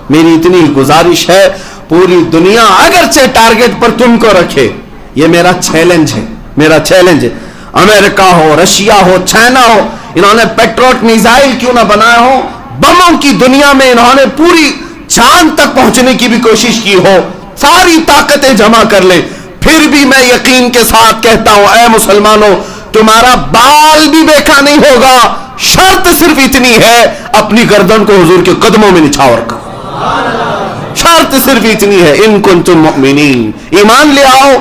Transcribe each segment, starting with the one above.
میری اتنی گزارش ہے، پوری دنیا اگرچہ ٹارگٹ پر تم کو رکھے، یہ میرا چیلنج ہے، میرا چیلنج ہے، امریکہ ہو، رشیا ہو، چائنا ہو، انہوں نے پیٹروٹ میزائل کیوں نہ بنائے ہو، بموں کی دنیا میں انہوں نے پوری چاند تک پہنچنے کی بھی کوشش کی ہو، ساری طاقتیں جمع کر لیں، پھر بھی میں یقین کے ساتھ کہتا ہوں اے مسلمانوں، تمہارا بال بھی بیکا نہیں ہوگا، شرط صرف اتنی ہے اپنی گردن کو حضور کے قدموں میں نچھاور کرو، شرط صرف اتنی ہے، ان کنتم مؤمنین، ایمان لے آؤ،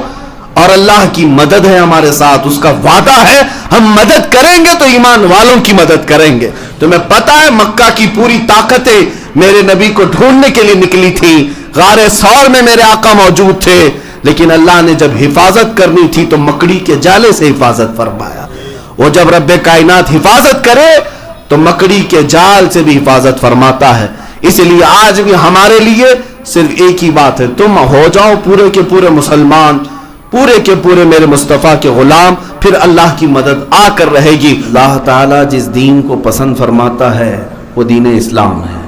اور اللہ کی مدد ہے ہمارے ساتھ، اس کا وعدہ ہے ہم مدد کریں گے تو ایمان والوں کی مدد کریں گے۔ تمہیں پتہ ہے مکہ کی پوری طاقتیں میرے نبی کو ڈھونڈنے کے لیے نکلی تھی، غار ثور میں میرے آقا موجود تھے، لیکن اللہ نے جب حفاظت کرنی تھی تو مکڑی کے جالے سے حفاظت فرمایا، وہ جب رب کائنات حفاظت کرے تو مکڑی کے جال سے بھی حفاظت فرماتا ہے۔ اس لیے آج بھی ہمارے لیے صرف ایک ہی بات ہے، تم ہو جاؤ پورے کے پورے مسلمان، پورے کے پورے میرے مصطفیٰ کے غلام، پھر اللہ کی مدد آ کر رہے گی۔ اللہ تعالیٰ جس دین کو پسند فرماتا ہے وہ دین اسلام ہے۔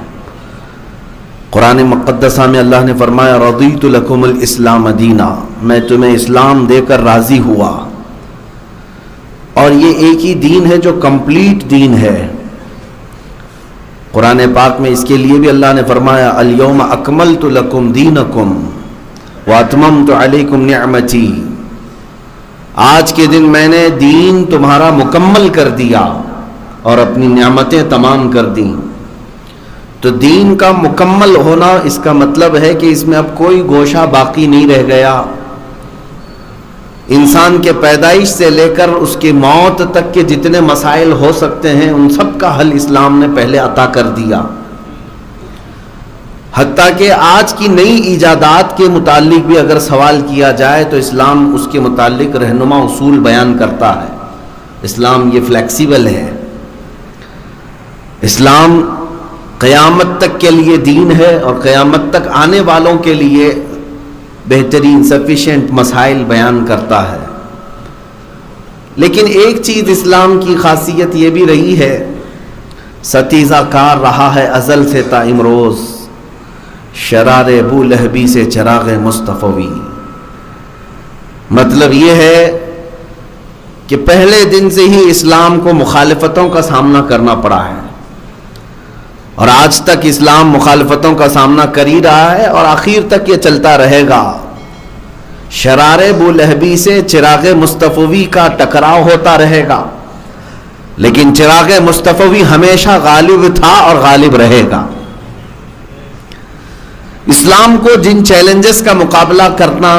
قرآن مقدسہ میں اللہ نے فرمایا رضیت لکم الاسلام دینا، میں تمہیں اسلام دے کر راضی ہوا، اور یہ ایک ہی دین ہے جو کمپلیٹ دین ہے۔ قرآن پاک میں اس کے لیے بھی اللہ نے فرمایا الیوم اکملت لکم دینکم واتممت علیکم نعمتی، آج کے دن میں نے دین تمہارا مکمل کر دیا اور اپنی نعمتیں تمام کر دیں۔ تو دین کا مکمل ہونا اس کا مطلب ہے کہ اس میں اب کوئی گوشہ باقی نہیں رہ گیا، انسان کے پیدائش سے لے کر اس کی موت تک کے جتنے مسائل ہو سکتے ہیں ان سب کا حل اسلام نے پہلے عطا کر دیا۔ حتیٰ کہ آج کی نئی ایجادات کے متعلق بھی اگر سوال کیا جائے تو اسلام اس کے متعلق رہنما اصول بیان کرتا ہے۔ اسلام یہ فلیکسیبل ہے، اسلام قیامت تک کے لیے دین ہے اور قیامت تک آنے والوں کے لیے بہترین سفیشینٹ مسائل بیان کرتا ہے۔ لیکن ایک چیز اسلام کی خاصیت یہ بھی رہی ہے، ستیزہ کار رہا ہے ازل سے تا امروز، شرار ابو لہبی سے چراغ مصطفی۔ مطلب یہ ہے کہ پہلے دن سے ہی اسلام کو مخالفتوں کا سامنا کرنا پڑا ہے، اور آج تک اسلام مخالفتوں کا سامنا کر ہی رہا ہے اور آخر تک یہ چلتا رہے گا۔ شرار ابو لہبی سے چراغ مصطفی کا ٹکراؤ ہوتا رہے گا، لیکن چراغ مصطفی ہمیشہ غالب تھا اور غالب رہے گا۔ اسلام کو جن چیلنجز کا مقابلہ کرنا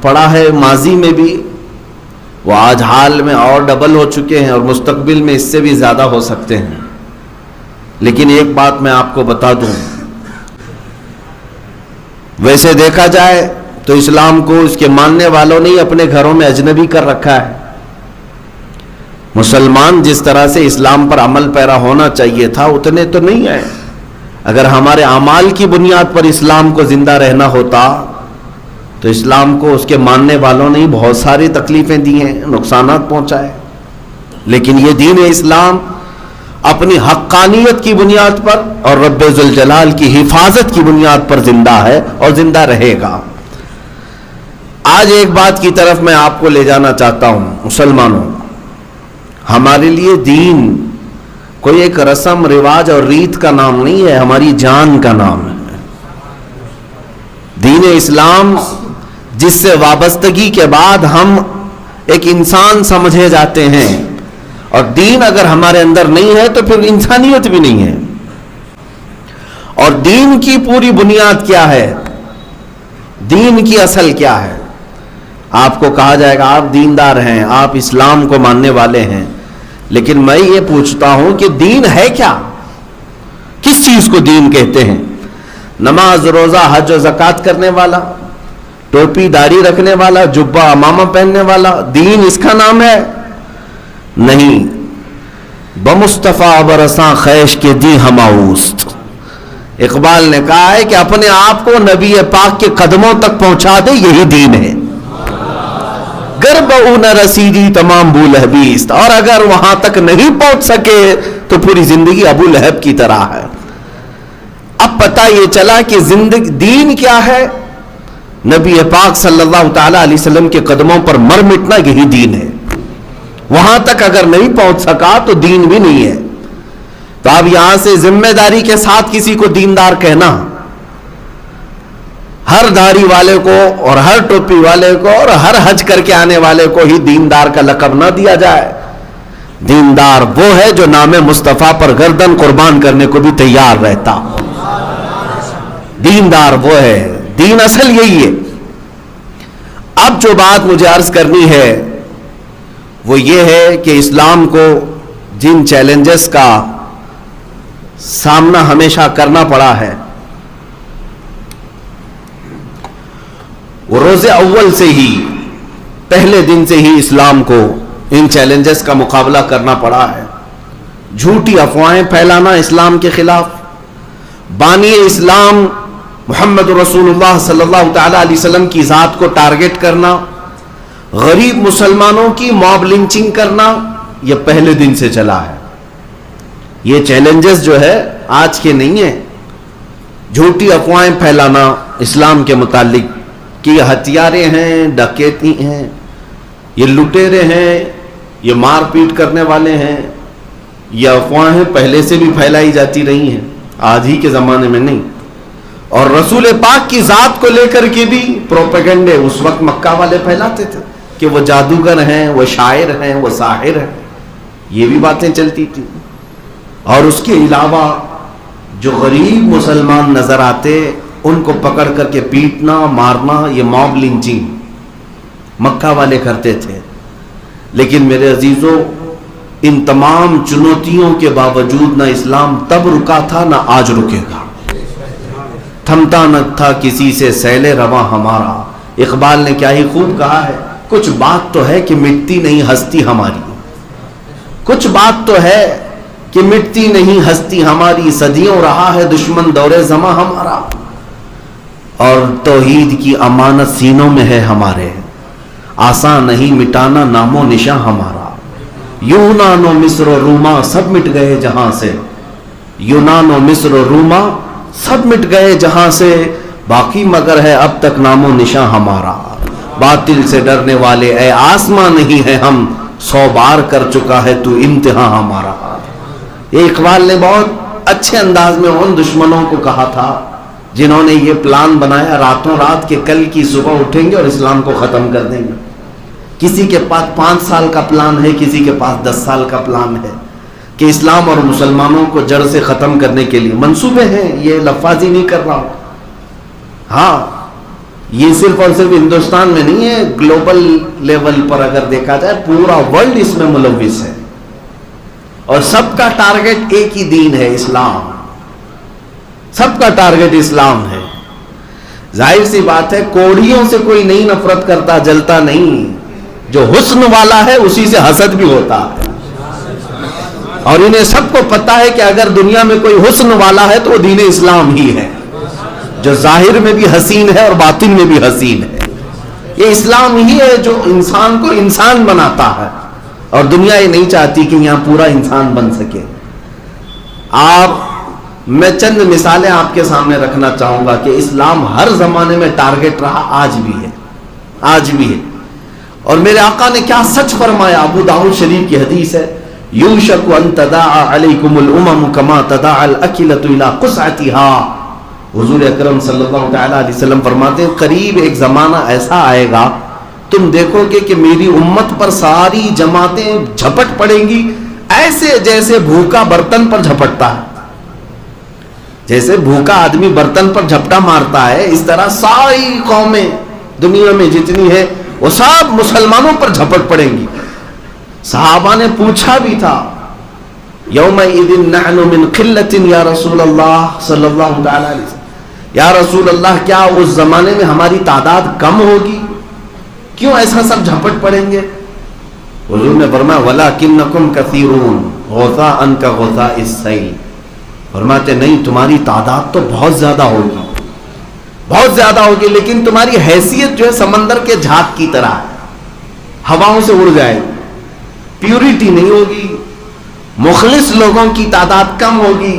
پڑا ہے ماضی میں بھی، وہ آج حال میں اور ڈبل ہو چکے ہیں اور مستقبل میں اس سے بھی زیادہ ہو سکتے ہیں۔ لیکن ایک بات میں آپ کو بتا دوں، ویسے دیکھا جائے تو اسلام کو اس کے ماننے والوں نے اپنے گھروں میں اجنبی کر رکھا ہے۔ مسلمان جس طرح سے اسلام پر عمل پیرا ہونا چاہیے تھا اتنے تو نہیں ہیں۔ اگر ہمارے اعمال کی بنیاد پر اسلام کو زندہ رہنا ہوتا تو اسلام کو اس کے ماننے والوں نے بہت ساری تکلیفیں دی ہیں، نقصانات پہنچائے، لیکن یہ دین اسلام اپنی حقانیت کی بنیاد پر اور رب ذوالجلال کی حفاظت کی بنیاد پر زندہ ہے اور زندہ رہے گا۔ آج ایک بات کی طرف میں آپ کو لے جانا چاہتا ہوں، مسلمانوں، ہمارے لیے دین کوئی ایک رسم رواج اور ریت کا نام نہیں ہے، ہماری جان کا نام ہے۔ دین اسلام جس سے وابستگی کے بعد ہم ایک انسان سمجھے جاتے ہیں، اور دین اگر ہمارے اندر نہیں ہے تو پھر انسانیت بھی نہیں ہے۔ اور دین کی پوری بنیاد کیا ہے، دین کی اصل کیا ہے؟ آپ کو کہا جائے گا آپ دیندار ہیں، آپ اسلام کو ماننے والے ہیں، لیکن میں یہ پوچھتا ہوں کہ دین ہے کیا؟ کس چیز کو دین کہتے ہیں؟ نماز روزہ حج و زکوٰۃ کرنے والا، ٹوپی داڑھی رکھنے والا، جبہ امامہ پہننے والا دین اس کا نام ہے؟ نہیں، بمصطفیٰ برساں خیش کے دی ہماؤست۔ اقبال نے کہا ہے کہ اپنے آپ کو نبی پاک کے قدموں تک پہنچا دے، یہی دین ہے۔ گرب او نہ رسیدی تمام ابو لہبیست، اور اگر وہاں تک نہیں پہنچ سکے تو پوری زندگی ابو لہب کی طرح ہے۔ پتہ یہ چلا کہ زندگی دین کیا ہے؟ نبی پاک صلی اللہ تعالی علیہ وسلم کے قدموں پر مر مٹنا، یہی دین ہے. وہاں تک اگر نہیں پہنچ سکا تو دین بھی نہیں ہے. تو اب یہاں سے ذمہ داری کے ساتھ کسی کو دیندار کہنا، ہر داڑھی والے کو اور ہر ٹوپی والے کو اور ہر حج کر کے آنے والے کو ہی دیندار کا لقب نہ دیا جائے. دیندار وہ ہے جو نام مصطفیٰ پر گردن قربان کرنے کو بھی تیار رہتا. دیندار وہ ہے، دین اصل یہی ہے. اب جو بات مجھے عرض کرنی ہے وہ یہ ہے کہ اسلام کو جن چیلنجز کا سامنا ہمیشہ کرنا پڑا ہے، وہ روز اول سے ہی، پہلے دن سے ہی اسلام کو ان چیلنجز کا مقابلہ کرنا پڑا ہے. جھوٹی افواہیں پھیلانا اسلام کے خلاف، بانی اسلام محمد رسول اللہ صلی اللہ تعالی علیہ وسلم کی ذات کو ٹارگٹ کرنا، غریب مسلمانوں کی موب لنچنگ کرنا، یہ پہلے دن سے چلا ہے. یہ چیلنجز جو ہے آج کے نہیں ہیں. جھوٹی افواہیں پھیلانا اسلام کے متعلق کہ یہ ہتھیارے ہیں، ڈکیتی ہیں، یہ لٹیرے ہیں، یہ مار پیٹ کرنے والے ہیں، یہ افواہیں پہلے سے بھی پھیلائی جاتی رہی ہیں، آج ہی کے زمانے میں نہیں. اور رسول پاک کی ذات کو لے کر کے بھی پروپیگنڈے اس وقت مکہ والے پھیلاتے تھے کہ وہ جادوگر ہیں، وہ شاعر ہیں، وہ ساحر ہیں، یہ بھی باتیں چلتی تھی. اور اس کے علاوہ جو غریب مسلمان نظر آتے ان کو پکڑ کر کے پیٹنا، مارنا، یہ موب لنچنگ مکہ والے کرتے تھے. لیکن میرے عزیزوں، ان تمام چنوتیوں کے باوجود نہ اسلام تب رکا تھا نہ آج رکے گا. تھمتا نہ تھا کسی سے سیل رواں ہمارا. اقبال نے کیا ہی خوب کہا ہے، کچھ بات تو ہے کہ مٹتی نہیں ہستی ہماری. کچھ بات تو ہے کہ مٹتی نہیں ہستی ہماری، صدیوں رہا ہے دشمن دور زماں ہمارا، اور توحید کی امانت سینوں میں ہے ہمارے، آسان نہیں مٹانا نام و نشاں ہمارا. یونان و مصر و روما سب مٹ گئے جہاں سے، یونان و مصر و روما سب مٹ گئے جہاں سے، باقی مگر ہے اب تک نام و نشاں ہمارا. باطل سے ڈرنے والے اے آسماں نہیں ہے ہم، 100 بار کر چکا ہے تو امتحان ہمارا. یہ اقبال نے بہت اچھے انداز میں ان دشمنوں کو کہا تھا جنہوں نے یہ پلان بنایا راتوں رات کہ کل کی صبح اٹھیں گے اور اسلام کو ختم کر دیں گے. کسی کے پاس 5 سال کا پلان ہے، کسی کے پاس 10 سال کا پلان ہے کہ اسلام اور مسلمانوں کو جڑ سے ختم کرنے کے لیے منصوبے ہیں. یہ لفاظی نہیں کر رہا ہوں. ہاں، یہ صرف اور صرف ہندوستان میں نہیں ہے، گلوبل لیول پر اگر دیکھا جائے پورا ورلڈ اس میں ملوث ہے، اور سب کا ٹارگٹ ایک ہی دین ہے، اسلام. سب کا ٹارگٹ اسلام ہے. ظاہر سی بات ہے کوڑیوں سے کوئی نہیں نفرت کرتا، جلتا نہیں. جو حسن والا ہے اسی سے حسد بھی ہوتا ہے، اور انہیں سب کو پتا ہے کہ اگر دنیا میں کوئی حسن والا ہے تو وہ دین اسلام ہی ہے، جو ظاہر میں بھی حسین ہے اور باطن میں بھی حسین ہے. یہ اسلام ہی ہے جو انسان کو انسان بناتا ہے، اور دنیا یہ نہیں چاہتی کہ یہاں پورا انسان بن سکے. میں چند مثالیں آپ کے سامنے رکھنا چاہوں گا کہ اسلام ہر زمانے میں ٹارگٹ رہا، آج بھی ہے، آج بھی ہے. اور میرے آقا نے کیا سچ فرمایا، ابو داؤد شریف کی حدیث ہے، یوشک ان تداعى علیکم الامم کما تداعى الاکلۃ الی قصعتها. حضور اکرم صلی اللہ تعالی علیہ وسلم فرماتے ہیں قریب ایک زمانہ ایسا آئے گا تم دیکھو گے کہ میری امت پر ساری جماعتیں جھپٹ پڑیں گی، ایسے جیسے بھوکا برتن پر جھپٹتا ہے. جیسے بھوکا آدمی برتن پر جھپٹا مارتا ہے، اس طرح ساری قومیں دنیا میں جتنی ہے وہ سب مسلمانوں پر جھپٹ پڑیں گی. صحابہ نے پوچھا بھی تھا، یومئذ نحن من قلۃ یا رسول اللہ صلی اللہ تعالی علیہ وسلم، یا رسول اللہ کیا اس زمانے میں ہماری تعداد کم ہوگی؟ کیوں ایسا سب جھپٹ پڑیں گے؟ حضور نے فرمایا ولکنکم کثیرون غثاء کغثاء السیل. فرماتے نہیں، تمہاری تعداد تو بہت زیادہ ہوگی، بہت زیادہ ہوگی، لیکن تمہاری حیثیت جو ہے سمندر کے جھاگ کی طرح ہے، ہواؤں سے اڑ جائے گی، پیوریٹی نہیں ہوگی، مخلص لوگوں کی تعداد کم ہوگی.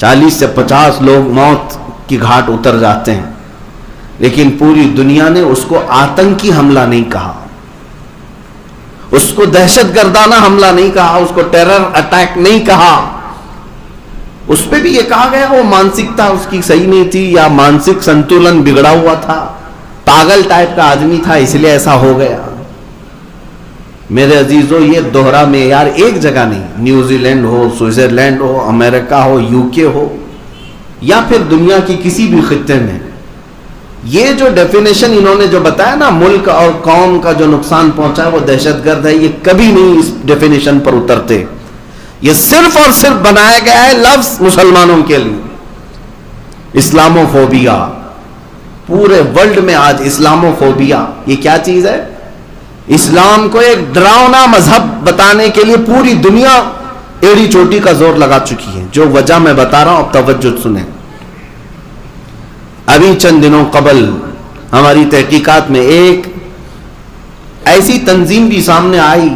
40 سے 50 لوگ موت کی گھاٹ اتر جاتے ہیں، لیکن پوری دنیا نے اس کو آتنکی حملہ نہیں کہا، اس کو دہشت گردانہ حملہ نہیں کہا، اس کو ٹیرر اٹیک نہیں کہا. اس پہ بھی یہ کہا گیا وہ مانسکتا اس کی صحیح نہیں تھی، یا مانسک سنتولن بگڑا ہوا تھا، پاگل ٹائپ کا آدمی تھا اس لیے ایسا ہو گیا. میرے عزیزو، یہ دوہرا معیار ایک جگہ نہیں، نیوزی لینڈ ہو، سوئٹزرلینڈ ہو، امریکہ ہو، UK ہو، یا پھر دنیا کی کسی بھی خطے میں، یہ جو ڈیفینیشن انہوں نے جو بتایا نا ملک اور قوم کا جو نقصان پہنچا ہے وہ دہشت گرد ہے، یہ کبھی نہیں اس ڈیفینیشن پر اترتے. یہ صرف اور صرف بنایا گیا ہے لفظ مسلمانوں کے لیے. اسلامو فوبیا، پورے ورلڈ میں آج اسلامو فوبیا یہ کیا چیز ہے؟ اسلام کو ایک ڈراؤنا مذہب بتانے کے لیے پوری دنیا ایڑی چوٹی کا زور لگا چکی ہے. جو وجہ میں بتا رہا ہوں اب توجہ سنیں. ابھی چند دنوں قبل ہماری تحقیقات میں ایک ایسی تنظیم بھی سامنے آئی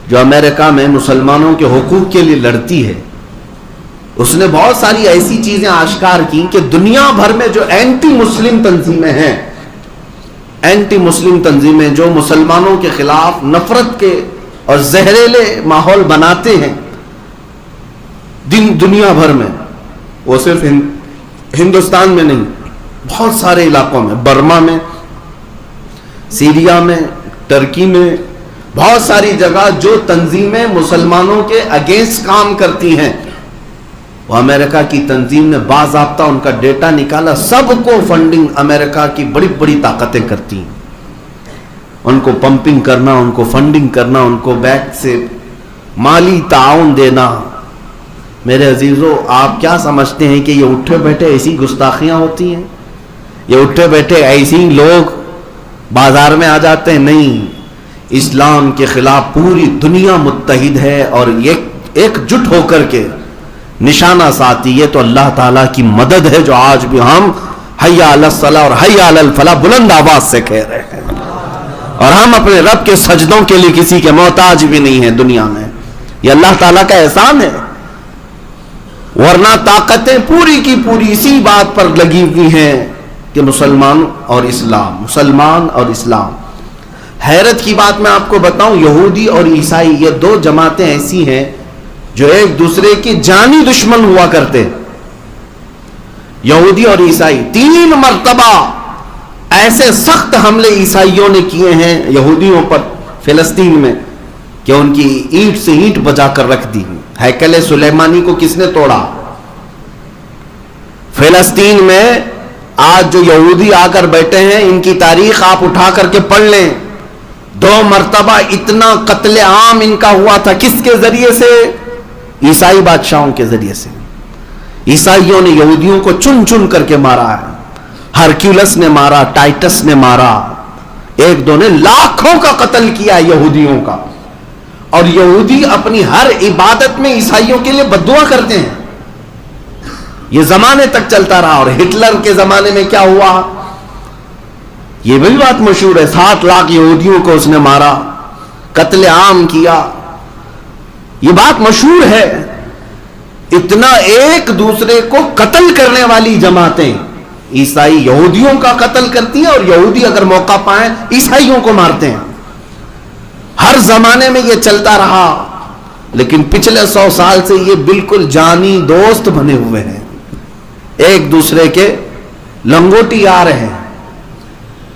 جو امریکہ میں مسلمانوں کے حقوق کے لیے لڑتی ہے. اس نے بہت ساری ایسی چیزیں آشکار کی کہ دنیا بھر میں جو اینٹی مسلم تنظیمیں ہیں، اینٹی مسلم تنظیمیں جو مسلمانوں کے خلاف نفرت کے اور زہریلے ماحول بناتے ہیں دنیا بھر میں، وہ صرف ہندوستان میں نہیں، بہت سارے علاقوں میں، برما میں، سیریا میں، ترکی میں، بہت ساری جگہ جو تنظیمیں مسلمانوں کے اگینسٹ کام کرتی ہیں، وہ امریکہ کی تنظیم نے باضابطہ ان کا ڈیٹا نکالا. سب کو فنڈنگ امریکہ کی بڑی بڑی طاقتیں کرتی ہیں، ان کو پمپنگ کرنا، ان کو فنڈنگ کرنا، ان کو بیک سے مالی تعاون دینا. میرے عزیزو، آپ کیا سمجھتے ہیں کہ یہ اٹھے بیٹھے ایسی گستاخیاں ہوتی ہیں؟ یہ اٹھے بیٹھے ایسی لوگ بازار میں آ جاتے ہیں؟ نہیں، اسلام کے خلاف پوری دنیا متحد ہے اور ایک جٹ ہو کر کے نشانہ ساتھی. یہ تو اللہ تعالیٰ کی مدد ہے جو آج بھی ہم حی علی الصلاۃ اور حی علی الفلاح بلند آواز سے کہہ رہے ہیں، اور ہم اپنے رب کے سجدوں کے لیے کسی کے محتاج بھی نہیں ہیں دنیا میں. یہ اللہ تعالیٰ کا احسان ہے، ورنہ طاقتیں پوری کی پوری اسی بات پر لگی ہوئی ہیں کہ مسلمان اور اسلام، مسلمان اور اسلام. حیرت کی بات میں آپ کو بتاؤں، یہودی اور عیسائی یہ دو جماعتیں ایسی ہیں جو ایک دوسرے کی جانی دشمن ہوا کرتے. یہودی اور عیسائی 3 مرتبہ ایسے سخت حملے عیسائیوں نے کیے ہیں یہودیوں پر فلسطین میں کہ ان کی اینٹ سے اینٹ بجا کر رکھ دی. ہیکل سلیمانی کو کس نے توڑا؟ فلسطین میں آج جو یہودی آ کر بیٹھے ہیں، ان کی تاریخ آپ اٹھا کر کے پڑھ لیں. 2 مرتبہ اتنا قتل عام ان کا ہوا تھا. کس کے ذریعے سے؟ عیسائی بادشاہوں کے ذریعے سے. عیسائیوں نے یہودیوں کو چن چن کر کے مارا ہے. ہرکیولس نے مارا، ٹائٹس نے مارا، ایک دو نے لاکھوں کا قتل کیا یہودیوں کا. اور یہودی اپنی ہر عبادت میں عیسائیوں کے لیے بددعا کرتے ہیں. یہ زمانے تک چلتا رہا. اور ہٹلر کے زمانے میں کیا ہوا؟ یہ بھی بات مشہور ہے. 7 لاکھ یہودیوں کو اس نے مارا، قتل عام کیا. یہ بات مشہور ہے. اتنا ایک دوسرے کو قتل کرنے والی جماعتیں، عیسائی یہودیوں کا قتل کرتی ہیں اور یہودی اگر موقع پائیں عیسائیوں کو مارتے ہیں. ہر زمانے میں یہ چلتا رہا، لیکن پچھلے 100 سال سے یہ بالکل جانی دوست بنے ہوئے ہیں، ایک دوسرے کے لنگوٹی آ رہے ہیں،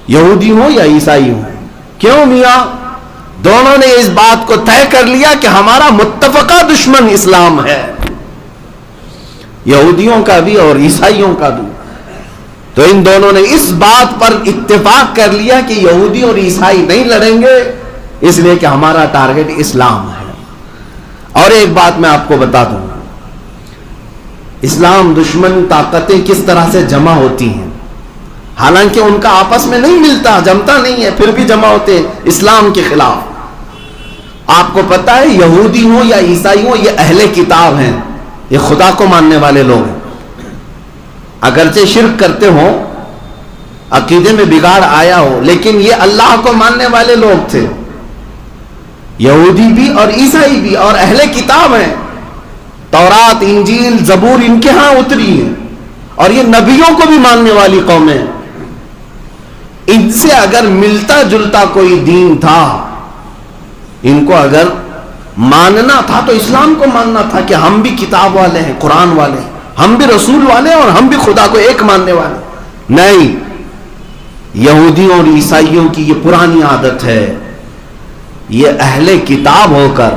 یہودی ہوں یا عیسائی ہوں. کیوں میاں؟ دونوں نے اس بات کو طے کر لیا کہ ہمارا متفقہ دشمن اسلام ہے، یہودیوں کا بھی اور عیسائیوں کا بھی. تو ان دونوں نے اس بات پر اتفاق کر لیا کہ یہودی اور عیسائی نہیں لڑیں گے، اس لیے کہ ہمارا ٹارگٹ اسلام ہے. اور ایک بات میں آپ کو بتا دوں، اسلام دشمن طاقتیں کس طرح سے جمع ہوتی ہیں. حالانکہ ان کا آپس میں نہیں ملتا، جمتا نہیں ہے، پھر بھی جمع ہوتے ہیں اسلام کے خلاف. آپ کو پتا ہے یہودی ہوں یا عیسائی ہوں، یہ اہل کتاب ہیں، یہ خدا کو ماننے والے لوگ ہیں. اگرچہ شرک کرتے ہوں، عقیدے میں بگاڑ آیا ہو، لیکن یہ اللہ کو ماننے والے لوگ تھے. یہودی بھی اور عیسائی بھی اور اہل کتاب ہیں. تورات انجیل زبور ان کے ہاں اتری ہے اور یہ نبیوں کو بھی ماننے والی قومیں، ان سے اگر ملتا جلتا کوئی دین تھا، ان کو اگر ماننا تھا تو اسلام کو ماننا تھا کہ ہم بھی کتاب والے ہیں، قرآن والے ہیں، ہم بھی رسول والے ہیں اور ہم بھی خدا کو ایک ماننے والے۔ نہیں، یہودیوں اور عیسائیوں کی یہ پرانی عادت ہے، یہ اہل کتاب ہو کر،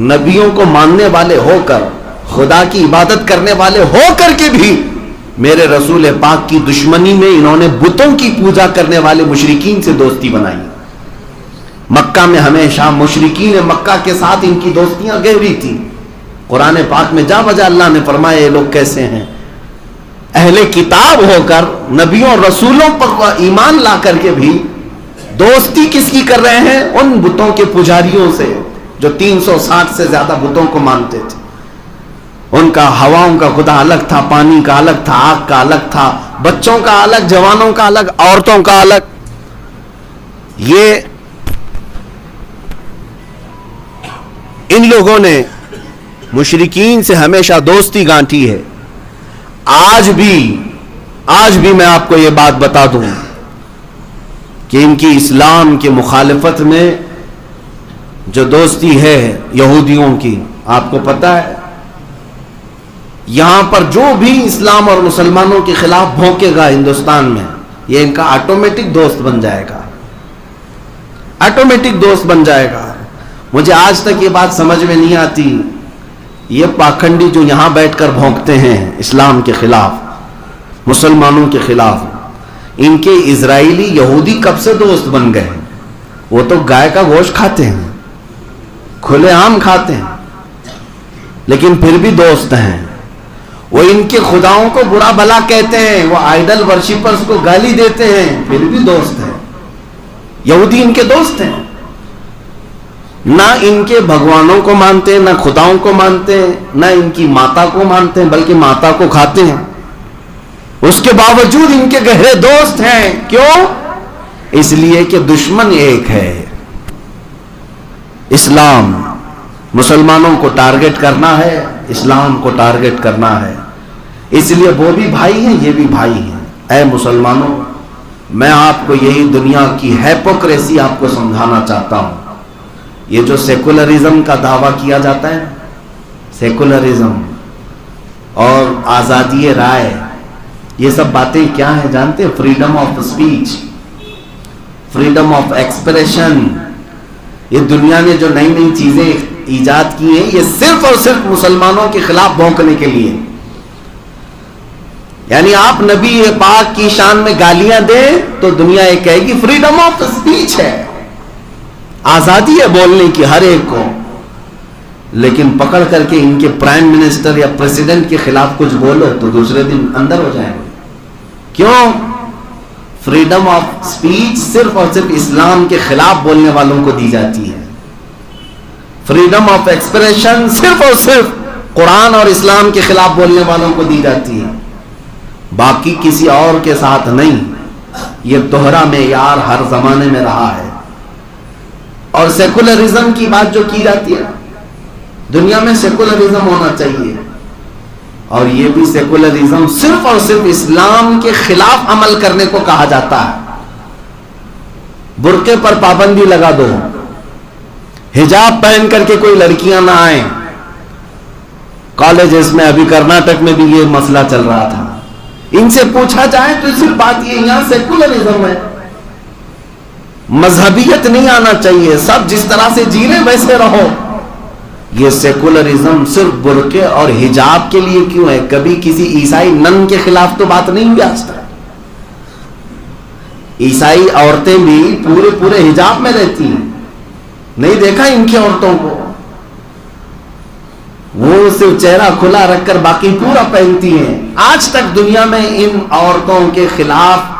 نبیوں کو ماننے والے ہو کر، خدا کی عبادت کرنے والے ہو کر کے بھی میرے رسول پاک کی دشمنی میں انہوں نے بتوں کی پوجا کرنے والے مشرکین سے دوستی بنائی۔ مکہ میں ہمیشہ مشرکین مکہ کے ساتھ ان کی دوستیاں گہری تھی۔ قرآن پاک میں جا بجا اللہ نے فرمایا یہ لوگ کیسے ہیں، اہل کتاب ہو کر نبیوں اور رسولوں پر ایمان لا کر کے بھی دوستی کس کی کر رہے ہیں؟ ان بتوں کے پجاریوں سے جو 360 سے زیادہ بتوں کو مانتے تھے۔ ان کا ہواؤں کا خدا الگ تھا، پانی کا الگ تھا، آگ کا الگ تھا، بچوں کا الگ، جوانوں کا الگ، عورتوں کا الگ۔ یہ ان لوگوں نے مشرکین سے ہمیشہ دوستی گانٹھی ہے۔ آج بھی میں آپ کو یہ بات بتا دوں کہ ان کی اسلام کے مخالفت میں جو دوستی ہے یہودیوں کی، آپ کو پتا ہے یہاں پر جو بھی اسلام اور مسلمانوں کے خلاف بھونکے گا ہندوستان میں، یہ ان کا آٹومیٹک دوست بن جائے گا، آٹومیٹک دوست بن جائے گا۔ مجھے آج تک یہ بات سمجھ میں نہیں آتی، یہ پاکھنڈی جو یہاں بیٹھ کر بھونکتے ہیں اسلام کے خلاف، مسلمانوں کے خلاف، ان کے اسرائیلی یہودی کب سے دوست بن گئے؟ وہ تو گائے کا گوشت کھاتے ہیں، کھلے عام کھاتے ہیں، لیکن پھر بھی دوست ہیں۔ وہ ان کے خداؤں کو برا بھلا کہتے ہیں، وہ آئیڈل ورشپرز کو گالی دیتے ہیں، پھر بھی دوست ہیں۔ یہودی ان کے دوست ہیں، نہ ان کے بھگوانوں کو مانتے، نہ خداؤں کو مانتے، نہ ان کی ماتا کو مانتے، بلکہ ماتا کو کھاتے ہیں۔ اس کے باوجود ان کے گہرے دوست ہیں۔ کیوں؟ اس لیے کہ دشمن ایک ہے، اسلام۔ مسلمانوں کو ٹارگٹ کرنا ہے، اسلام کو ٹارگٹ کرنا ہے، اس لیے وہ بھی بھائی ہیں، یہ بھی بھائی ہیں۔ اے مسلمانوں، میں آپ کو یہی دنیا کی ہیپوکریسی آپ کو سمجھانا چاہتا ہوں۔ یہ جو سیکولرزم کا دعویٰ کیا جاتا ہے، سیکولرزم اور آزادی رائے، یہ سب باتیں کیا ہیں جانتے ہیں؟ Freedom of speech, freedom of expression. یہ دنیا نے جو نئی نئی چیزیں ایجاد کی ہیں، یہ صرف اور صرف مسلمانوں کے خلاف بھونکنے کے لیے۔ یعنی آپ نبی پاک کی شان میں گالیاں دیں تو دنیا یہ کہے گی فریڈم آف اسپیچ ہے، آزادی ہے بولنے کی ہر ایک کو، لیکن پکڑ کر کے ان کے پرائم منسٹر یا پریزیڈنٹ کے خلاف کچھ بولو تو دوسرے دن اندر ہو جائیں گے۔ کیوں؟ فریڈم آف اسپیچ صرف اور صرف اسلام کے خلاف بولنے والوں کو دی جاتی ہے، فریڈم آف ایکسپریشن صرف اور صرف قرآن اور اسلام کے خلاف بولنے والوں کو دی جاتی ہے، باقی کسی اور کے ساتھ نہیں۔ یہ دوہرا معیار ہر زمانے میں رہا ہے۔ اور سیکولرزم کی بات جو کی جاتی ہے، دنیا میں سیکولرزم ہونا چاہیے، اور یہ بھی سیکولرزم صرف اور صرف اسلام کے خلاف عمل کرنے کو کہا جاتا ہے۔ برقعے پر پابندی لگا دو، حجاب پہن کر کے کوئی لڑکیاں نہ آئیں۔ کالجز میں ابھی کرناٹک میں بھی یہ مسئلہ چل رہا تھا، ان سے پوچھا جائے تو صرف بات یہ، یہاں سیکولرزم ہے، مذہبیت نہیں آنا چاہیے، سب جس طرح سے جی رہے ویسے رہو۔ یہ سیکولرزم صرف برقعے اور حجاب کے لیے کیوں ہے؟ کبھی کسی عیسائی نن کے خلاف تو بات نہیں ہوئی آج تک۔ عیسائی عورتیں بھی پورے حجاب میں رہتی ہیں، نہیں دیکھا ان کی عورتوں کو؟ وہ صرف چہرہ کھلا رکھ کر باقی پورا پہنتی ہیں۔ آج تک دنیا میں ان عورتوں کے خلاف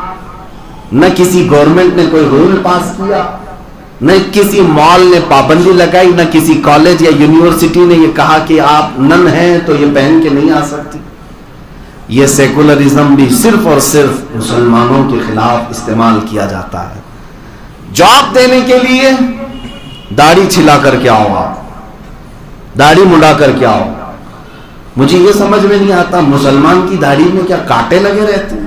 نہ کسی گورنمنٹ نے کوئی رول پاس کیا، نہ کسی مال نے پابندی لگائی، نہ کسی کالج یا یونیورسٹی نے یہ کہا کہ آپ نن ہیں تو یہ پہن کے نہیں آ سکتی۔ یہ سیکولرزم بھی صرف اور صرف مسلمانوں کے خلاف استعمال کیا جاتا ہے۔ جاب دینے کے لیے داڑھی چھلا کر کے آؤ، آپ داڑھی مڈا کر کے آؤ، مجھے یہ سمجھ میں نہیں آتا مسلمان کی داڑھی میں کیا کانٹے لگے رہتے ہیں؟